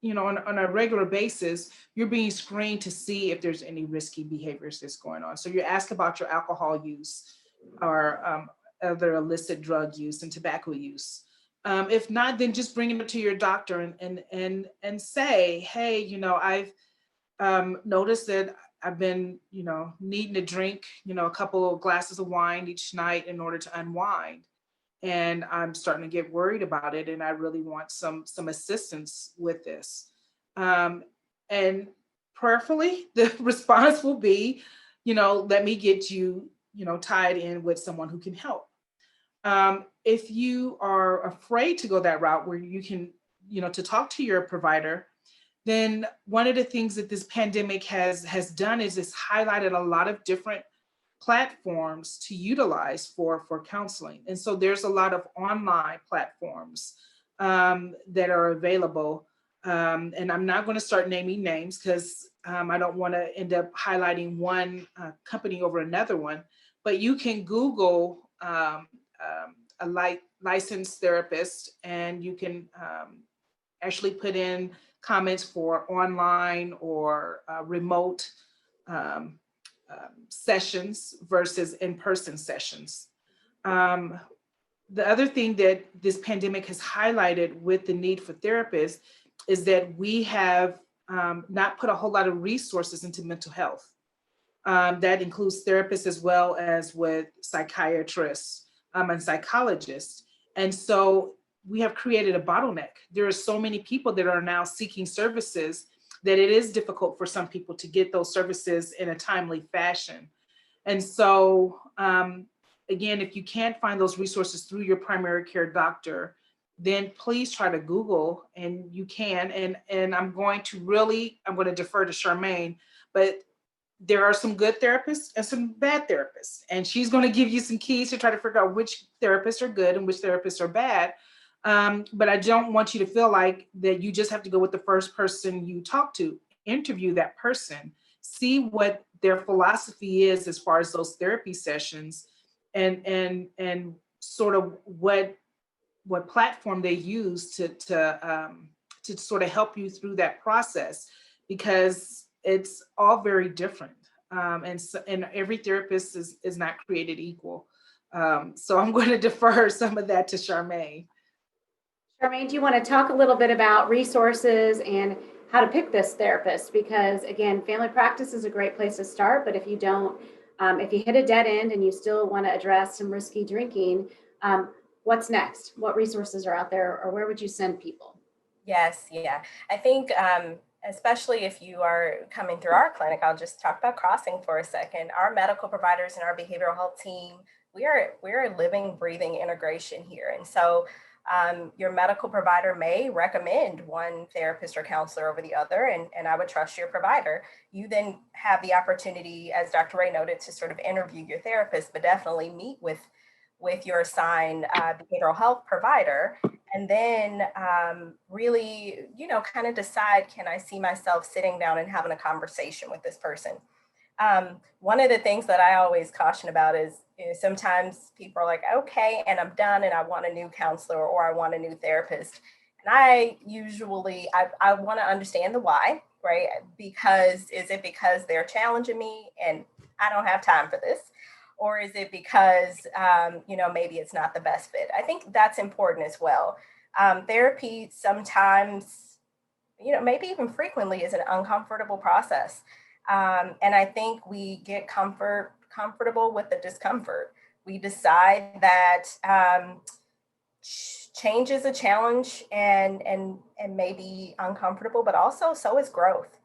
on a regular basis, you're being screened to see if there's any risky behaviors that's going on. So you're asked about your alcohol use or other illicit drug use and tobacco use. If not, then just bring it to your doctor and say, hey, I've noticed that I've been, needing to drink, a couple of glasses of wine each night in order to unwind. And I'm starting to get worried about it. And I really want some assistance with this. And prayerfully, the response will be, let me get you, tied in with someone who can help. If you are afraid to go that route where you can, to talk to your provider, then one of the things that this pandemic has done is it's highlighted a lot of different platforms to utilize for counseling. And so there's a lot of online platforms that are available. And I'm not going to start naming names because I don't want to end up highlighting one company over another one, but you can Google a licensed therapist, and you can actually put in comments for online or remote sessions versus in-person sessions. The other thing that this pandemic has highlighted with the need for therapists is that we have not put a whole lot of resources into mental health. That includes therapists as well as with psychiatrists and psychologists. And so we have created a bottleneck. There are so many people that are now seeking services that it is difficult for some people to get those services in a timely fashion. And so, again, if you can't find those resources through your primary care doctor, then please try to Google, and you can. And I'm going to defer to Charmaine, but there are some good therapists and some bad therapists. And she's going to give you some keys to try to figure out which therapists are good and which therapists are bad. But I don't want you to feel like that you just have to go with the first person you talk to. Interview that person, see what their philosophy is as far as those therapy sessions, and sort of what platform they use to sort of help you through that process, because it's all very different. And every therapist is not created equal. So I'm going to defer some of that to Charmaine. Charmaine, do you want to talk a little bit about resources and how to pick this therapist? Because again, family practice is a great place to start, but if you don't, if you hit a dead end and you still want to address some risky drinking, what's next? What resources are out there, or where would you send people? Yes, yeah. I think especially if you are coming through our clinic, I'll just talk about Crossing for a second. Our medical providers and our behavioral health team, we're a living, breathing integration here. And so your medical provider may recommend one therapist or counselor over the other, and I would trust your provider. You then have the opportunity, as Dr. Ray noted, to sort of interview your therapist, but definitely meet with your assigned behavioral health provider, and then really, kind of decide, can I see myself sitting down and having a conversation with this person? One of the things that I always caution about is, sometimes people are like, okay, and I'm done and I want a new counselor or I want a new therapist. And I usually, I want to understand the why. right? Is it because they're challenging me and I don't have time for this? Or is it because, maybe it's not the best fit? I think that's important as well. Therapy sometimes, maybe even frequently, is an uncomfortable process. And I think we get comfortable with the discomfort. We decide that change is a challenge and maybe uncomfortable, but also so is growth.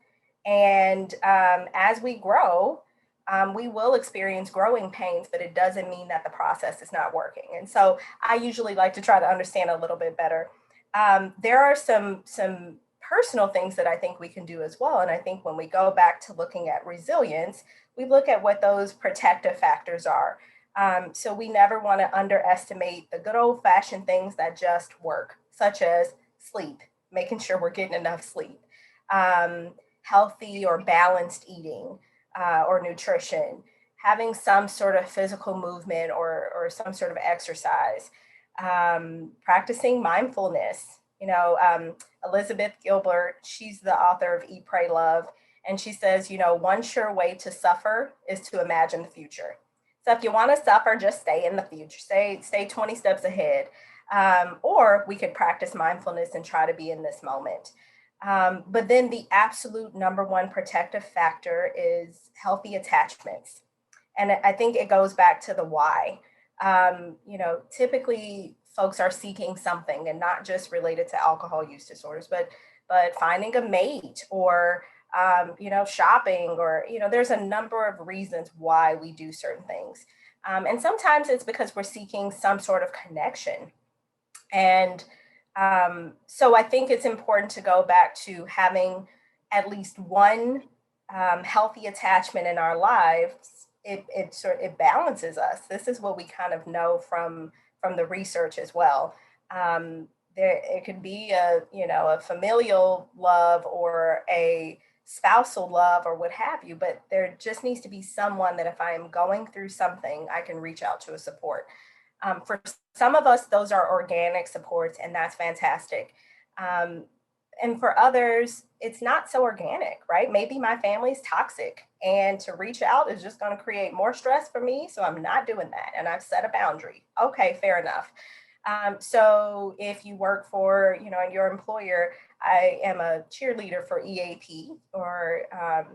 And as we grow, we will experience growing pains, but it doesn't mean that the process is not working. And so I usually like to try to understand a little bit better. There are some personal things that I think we can do as well. And I think when we go back to looking at resilience, we look at what those protective factors are. So we never want to underestimate the good old fashioned things that just work, such as sleep, making sure we're getting enough sleep, healthy or balanced eating, or nutrition, having some sort of physical movement or some sort of exercise, practicing mindfulness. Elizabeth Gilbert, she's the author of Eat, Pray, Love. And she says, one sure way to suffer is to imagine the future. So if you want to suffer, just stay in the future, stay 20 steps ahead. Or we could practice mindfulness and try to be in this moment. But then the absolute number one protective factor is healthy attachments. And I think it goes back to the why. Typically folks are seeking something, and not just related to alcohol use disorders, but finding a mate or, shopping, or, there's a number of reasons why we do certain things. And sometimes it's because we're seeking some sort of connection. And so I think it's important to go back to having at least one healthy attachment in our lives. It balances us. This is what we kind of know from the research as well. It could be a familial love or a spousal love or what have you, but there just needs to be someone that if I am going through something, I can reach out to a support. For some of us, those are organic supports, and that's fantastic. And for others, it's not so organic, right? Maybe my family's toxic, and to reach out is just going to create more stress for me. So I'm not doing that. And I've set a boundary. Okay, fair enough. So if you work for, your employer, I am a cheerleader for EAP or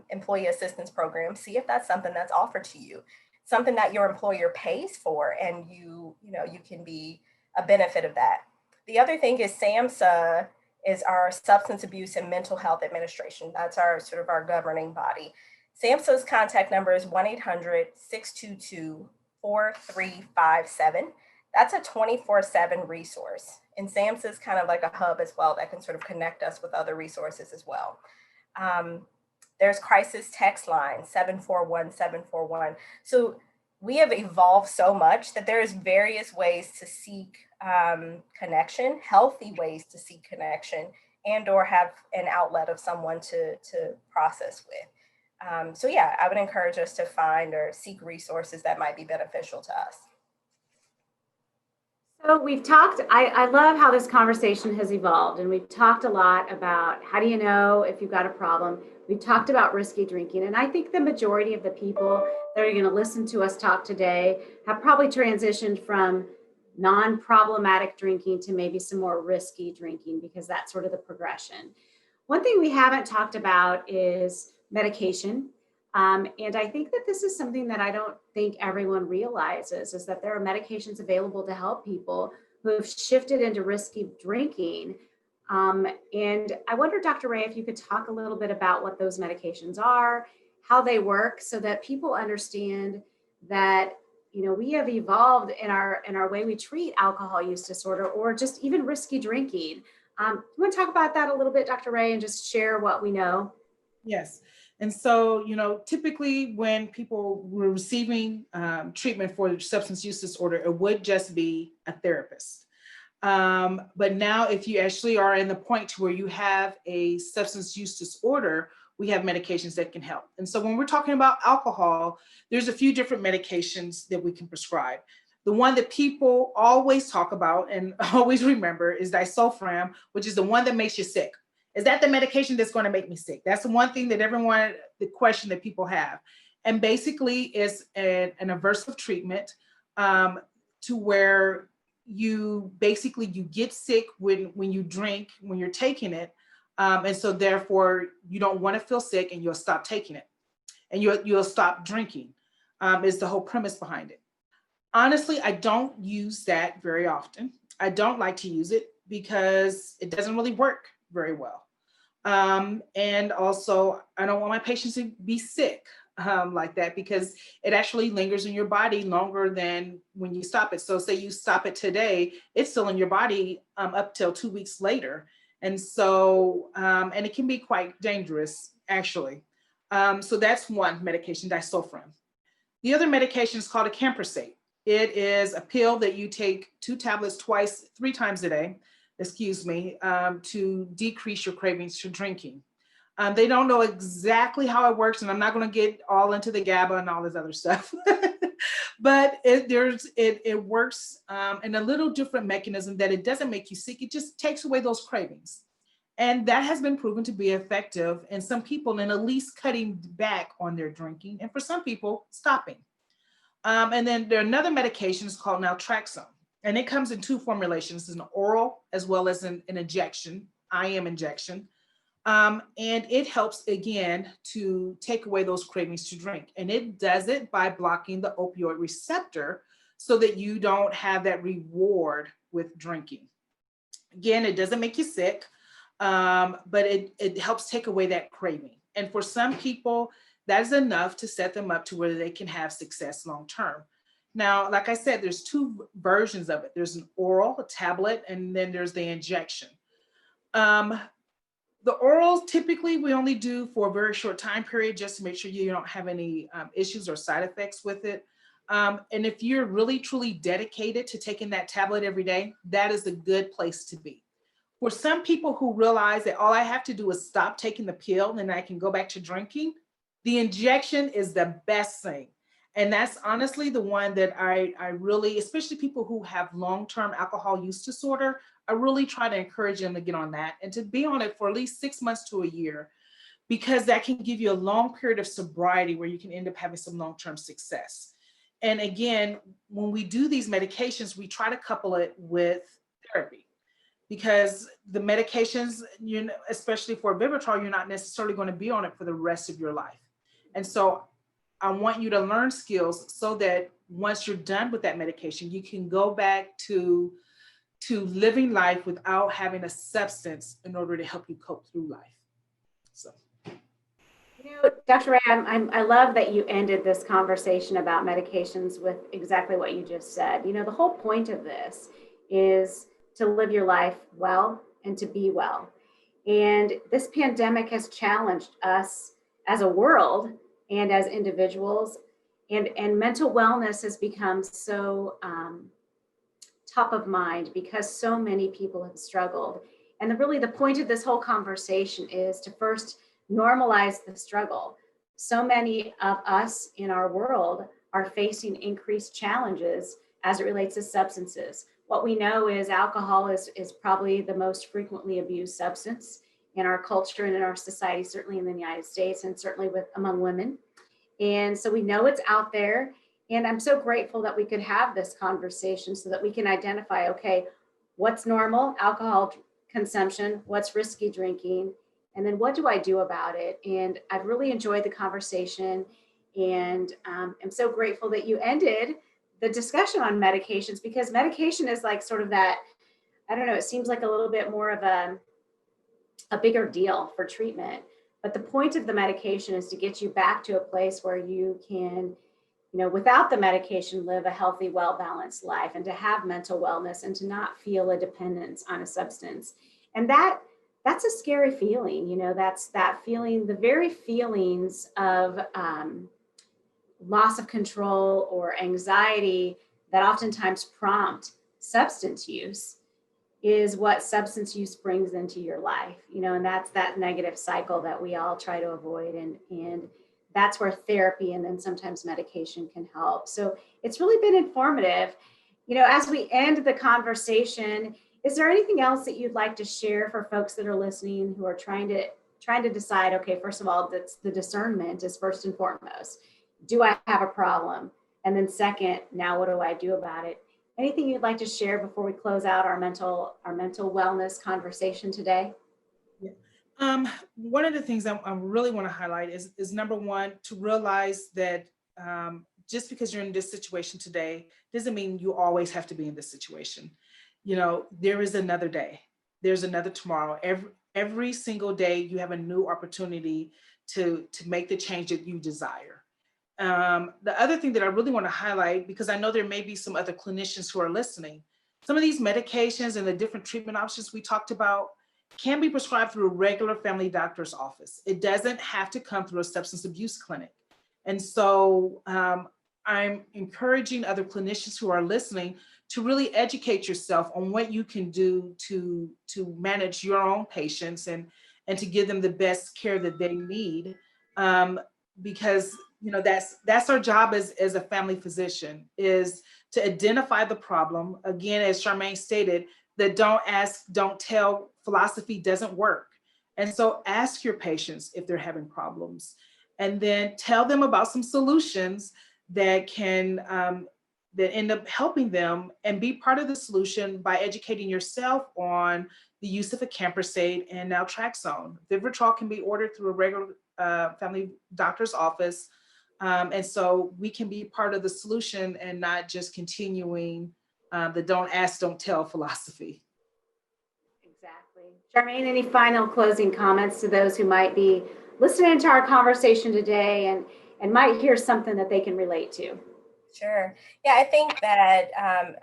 Employee Assistance Program. See if that's something that's offered to you, something that your employer pays for, and you can be a benefit of that. The other thing is SAMHSA is our Substance Abuse and Mental Health Administration. That's our sort of our governing body. SAMHSA's contact number is 1-800-622-4357. That's a 24/7 resource. And SAMHSA is kind of like a hub as well that can sort of connect us with other resources as well. There's crisis text line 741-741. So we have evolved so much that there's various ways to seek connection, healthy ways to seek connection, and or have an outlet of someone to process with. So yeah, I would encourage us to find or seek resources that might be beneficial to us. So we've talked, I love how this conversation has evolved, and we've talked a lot about how do you know if you've got a problem. We've talked about risky drinking, and I think the majority of the people that are going to listen to us talk today have probably transitioned from non-problematic drinking to maybe some more risky drinking, because that's sort of the progression. One thing we haven't talked about is medication. And I think that this is something that I don't think everyone realizes, is that there are medications available to help people who have shifted into risky drinking. And I wonder, Dr. Ray, if you could talk a little bit about what those medications are, how they work, so that people understand that, we have evolved in our way we treat alcohol use disorder, or just even risky drinking. You want to talk about that a little bit, Dr. Ray, and just share what we know? Yes. And so, typically when people were receiving treatment for substance use disorder, it would just be a therapist. But now if you actually are in the point to where you have a substance use disorder, we have medications that can help. And so when we're talking about alcohol, there's a few different medications that we can prescribe. The one that people always talk about and always remember is disulfiram, which is the one that makes you sick. Is that the medication that's going to make me sick? That's the one thing that the question that people have. And basically it's an aversive treatment to where you get sick when you drink, when you're taking it. And so therefore you don't want to feel sick and you'll stop taking it and you'll stop drinking is the whole premise behind it. Honestly, I don't use that very often. I don't like to use it because it doesn't really work very well. And also I don't want my patients to be sick like that because it actually lingers in your body longer than when you stop it. So say you stop it today, it's still in your body up till 2 weeks later. And so, and it can be quite dangerous actually. So that's one medication, disulfiram. The other medication is called a camprosate. It is a pill that you take 2 tablets 3 times a day, to decrease your cravings to drinking. They don't know exactly how it works, and I'm not going to get all into the GABA and all this other stuff, but it works in a little different mechanism that it doesn't make you sick. It just takes away those cravings. And that has been proven to be effective in some people in at least cutting back on their drinking, and for some people, stopping. And then there are another medication is called naltrexone, and it comes in 2 formulations, an oral as well as an injection, IM injection. And it helps again to take away those cravings to drink. And it does it by blocking the opioid receptor so that you don't have that reward with drinking. Again, it doesn't make you sick, but it helps take away that craving. And for some people, that is enough to set them up to where they can have success long-term. Now, like I said, there's 2 versions of it. There's an oral, a tablet, and then there's the injection. The orals, typically we only do for a very short time period, just to make sure you don't have any issues or side effects with it. And if you're really, truly dedicated to taking that tablet every day, that is a good place to be. For some people who realize that all I have to do is stop taking the pill and I can go back to drinking, the injection is the best thing. And that's honestly the one that I really, especially people who have long-term alcohol use disorder, I really try to encourage them to get on that and to be on it for at least 6 months to a year, because that can give you a long period of sobriety where you can end up having some long-term success. And again, when we do these medications, we try to couple it with therapy, because the medications, especially for Vivitrol, you're not necessarily going to be on it for the rest of your life. And so I want you to learn skills so that once you're done with that medication, you can go back to living life without having a substance in order to help you cope through life. So. Dr. Ray, I love that you ended this conversation about medications with exactly what you just said. The whole point of this is to live your life well and to be well. And this pandemic has challenged us as a world and as individuals, and mental wellness has become so top of mind because so many people have struggled. And really the point of this whole conversation is to first normalize the struggle. So many of us in our world are facing increased challenges as it relates to substances. What we know is alcohol is probably the most frequently abused substance in our culture and in our society, certainly in the United States and certainly among women. And so we know it's out there. And I'm so grateful that we could have this conversation so that we can identify, okay, what's normal alcohol consumption, what's risky drinking, and then what do I do about it? And I've really enjoyed the conversation, and I'm so grateful that you ended the discussion on medications, because medication is like sort of that, I don't know, it seems like a little bit more of a bigger deal for treatment. But the point of the medication is to get you back to a place where you can, without the medication, live a healthy, well-balanced life, and to have mental wellness and to not feel a dependence on a substance. And that's a scary feeling. That's that feeling, the very feelings of loss of control or anxiety that oftentimes prompt substance use is what substance use brings into your life, and that's that negative cycle that we all try to avoid. And that's where therapy and then sometimes medication can help. So it's really been informative. As we end the conversation, Is there anything else that you'd like to share for folks that are listening who are trying to decide, okay, first of all, that's the discernment is first and foremost. Do I have a problem? And then second, now what do I do about it? Anything you'd like to share before we close out our mental wellness conversation today? Yeah. One of the things I really want to highlight is number one, to realize that just because you're in this situation today doesn't mean you always have to be in this situation. You know, there is another day, there's another tomorrow. Every single day you have a new opportunity to make the change that you desire. The other thing that I really want to highlight, because I know there may be some other clinicians who are listening, some of these medications and the different treatment options we talked about can be prescribed through a regular family doctor's office. It doesn't have to come through a substance abuse clinic. And so I'm encouraging other clinicians who are listening to really educate yourself on what you can do to manage your own patients and to give them the best care that they need. Because that's our job as a family physician, is to identify the problem. Again, as Charmaine stated, the don't ask, don't tell philosophy doesn't work. And so ask your patients if they're having problems, and then tell them about some solutions that can that end up helping them, and be part of the solution by educating yourself on the use of acamprosate and naltrexone. Vivitrol can be ordered through a regular family doctor's office. And so we can be part of the solution and not just continuing the don't ask, don't tell philosophy. Exactly. Charmaine, any final closing comments to those who might be listening to our conversation today and might hear something that they can relate to? Sure. Yeah, I think that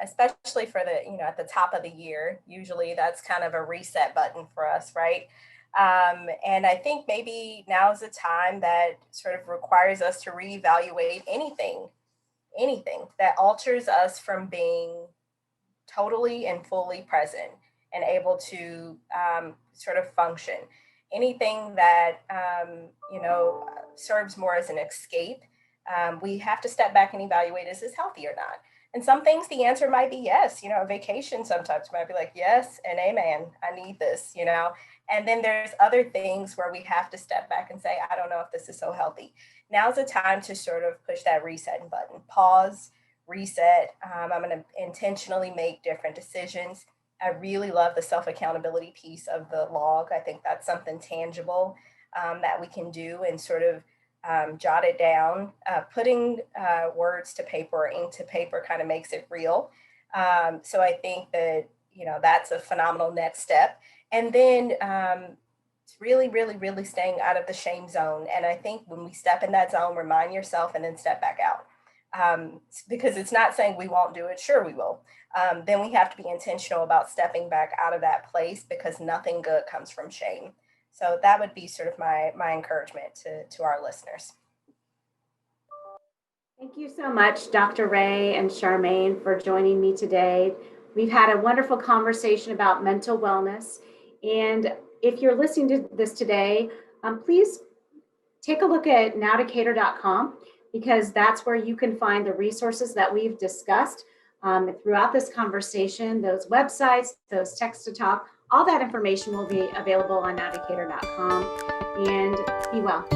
especially for at the top of the year, usually that's kind of a reset button for us, right? And I think maybe now is the time that sort of requires us to reevaluate anything that alters us from being totally and fully present and able to sort of function. Anything that, serves more as an escape. We have to step back and evaluate, is this healthy or not? And some things the answer might be yes. A vacation sometimes might be like, yes and amen, I need this, And then there's other things where we have to step back and say, I don't know if this is so healthy. Now's the time to sort of push that reset button, pause, reset. I'm going to intentionally make different decisions. I really love the self-accountability piece of the log. I think that's something tangible that we can do and sort of jot it down. Putting words to paper or ink to paper kind of makes it real. So I think that, that's a phenomenal next step. And then it's really, really, really staying out of the shame zone. And I think when we step in that zone, remind yourself and then step back out. Because it's not saying we won't do it. Sure, we will. Then we have to be intentional about stepping back out of that place, because nothing good comes from shame. So that would be sort of my encouragement to our listeners. Thank you so much, Dr. Ray and Charmaine, for joining me today. We've had a wonderful conversation about mental wellness. And if you're listening to this today, please take a look at NowDecatur.com, because that's where you can find the resources that we've discussed throughout this conversation, those websites, those text to talk, all that information will be available on NowDecatur.com. And be well.